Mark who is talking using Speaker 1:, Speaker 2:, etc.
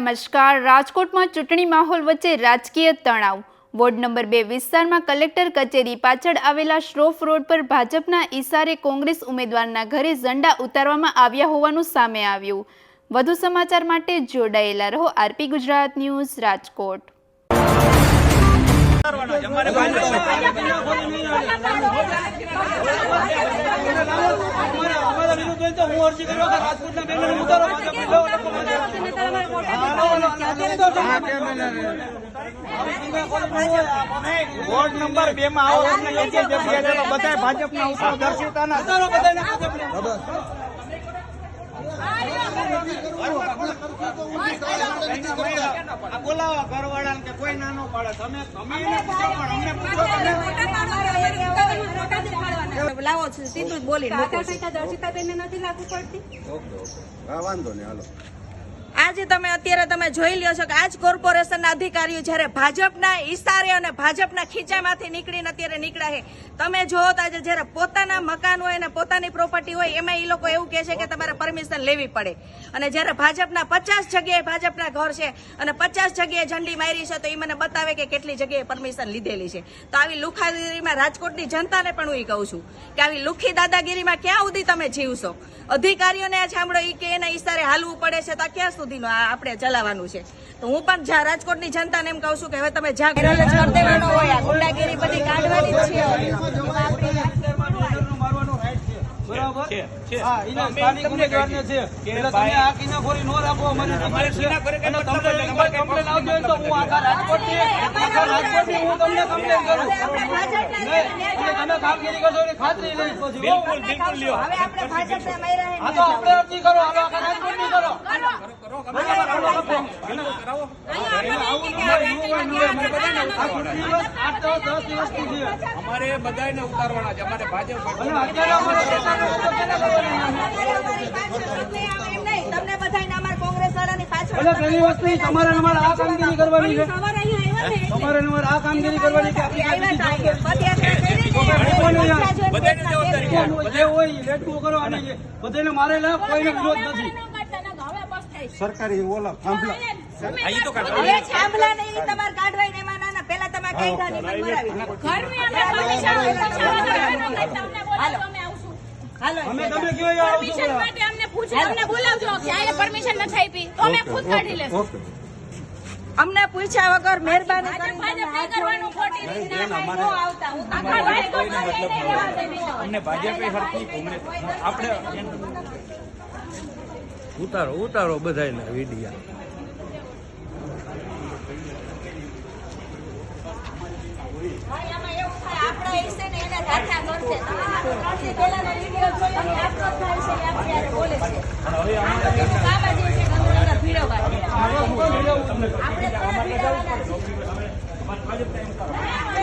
Speaker 1: નમસ્કાર. રાજકોટમાં ચૂંટણી માહોલ વચ્ચે રાજકીય તણાવ. વોર્ડ નંબર 2 વિસ્તારમાં કલેક્ટર કચેરી પાછળ આવેલા શ્રોફ રોડ પર ભાજપના ઈશારે કોંગ્રેસ ઉમેદવારના ઘરે ઝંડા ઉતારવામાં આવ્યા હોવાનું સામે આવ્યું. વધુ સમાચાર માટે જોડાયેલા રહો RP Gujarat news Rajkot.
Speaker 2: Ward number 2 માં આવો તમને યોગ્ય જગ્યાએ બધા ભાજપના ઉપર દર્શિતાના બોલાવો ઘરવાળાને કે કોઈ નાનો પાડે તમે એને પૂછો પણ અમને પૂછો
Speaker 3: લાવો છે સીધું જ બોલી દર્શિતાબેનને નથી લાગુ પડતી.
Speaker 4: વાંધો નહીં હાલો.
Speaker 3: આજે અત્યારે તમે જોઈ લ્યો છો કે આજ કોર્પોરેશનના અધિકારીઓ જ્યારે ભાજપના ઈશારે અને ભાજપના ખીચામાંથી નીકળીને અત્યારે નીકળ્યા છે. તમે જોવો તો આજે જ્યારે પોતાના મકાન હોય અને પોતાની પ્રોપર્ટી હોય એમાં એ લોકો એવું કહે છે કે તમારે પરમિશન લેવી પડે, અને જ્યારે ભાજપના 50 જગ્યાએ ભાજપના ઘર છે અને 50 જગ્યાએ ઝંડી મારી છે તો એ મને બતાવે કે કેટલી જગ્યાએ પરમિશન લીધેલી છે. તો આવી લુખાગીરીમાં રાજકોટની જનતાને પણ હું કહું છું કે આવી લુખી દાદાગીરીમાં ક્યાં સુધી તમે જીવશો? અધિકારીઓને આ સાંભળો એ કે એના ઈશારે હાલવું પડે છે તો ક્યાં સુધીનું આપણે ચલાવવાનું છે? તો હું પણ રાજકોટની જનતાને એમ કહું છું કે હવે તમે જાગૃત કરી દેવાનો હોય, આ ગુંડાગીરી બધી કાઢવાની જ છે.
Speaker 2: બરાબર છે. હા, ઈને સ્થાનિક ઉમેદવારને છે એટલે તમે આ કિનાખોરી નો રાખો. અમારી રિક્વેસ્ટ છે અને તમને તમારે કમ્પ્લેન આવજો તો હું આખા રાજકોટની હું તમને કમ્પ્લેન કરું. તમે કામગીરી કરશો એની ખાતરી લઈશ પછી. બિલકુલ લ્યો.
Speaker 3: હવે આપણે ભાજપને માર્યા
Speaker 2: હા તો આપણે અરજી કરો, હાલો આખા રાજકોટની કરો.
Speaker 5: અમારે બધાને ઉતારવાના છે. અમારે ભાજપ
Speaker 3: તમને બધાને અમાર કોંગ્રેસ વાળાની પાછળ
Speaker 2: પેલી વસ્તુ તમારે આ કામગીરી કરવાની છે. તમારે આ કામગીરી કરવાની છે. બધે હોય લેટવું કરવાની છે. બધાને મારેલા કોઈને વિરોધ નથી.
Speaker 4: સરકારી ઓલા થાંભલા
Speaker 3: હવે છાંભલા નહીં તમારે કાઢવાય ને એમાં ના પેલા તમે કઈ ગાડી મરાવી હાલો
Speaker 2: અમે તમે કયો
Speaker 6: પરમિશન માટે અમને પૂછો, અમને બોલાવજો કે આ પરમિશન નથી આપી તો અમે ખુદ કાઢી લેશું.
Speaker 3: અમને પૂછ્યા વગર મહેરબાની
Speaker 6: ભાજપ નહીં કરવાનું ખોટી રીતના નો આવતા. હું
Speaker 5: અમને ભાજપે હરકી કોંગ્રેસ આપણે
Speaker 4: ઉતારો બધાને વિડિયા.
Speaker 3: આપણે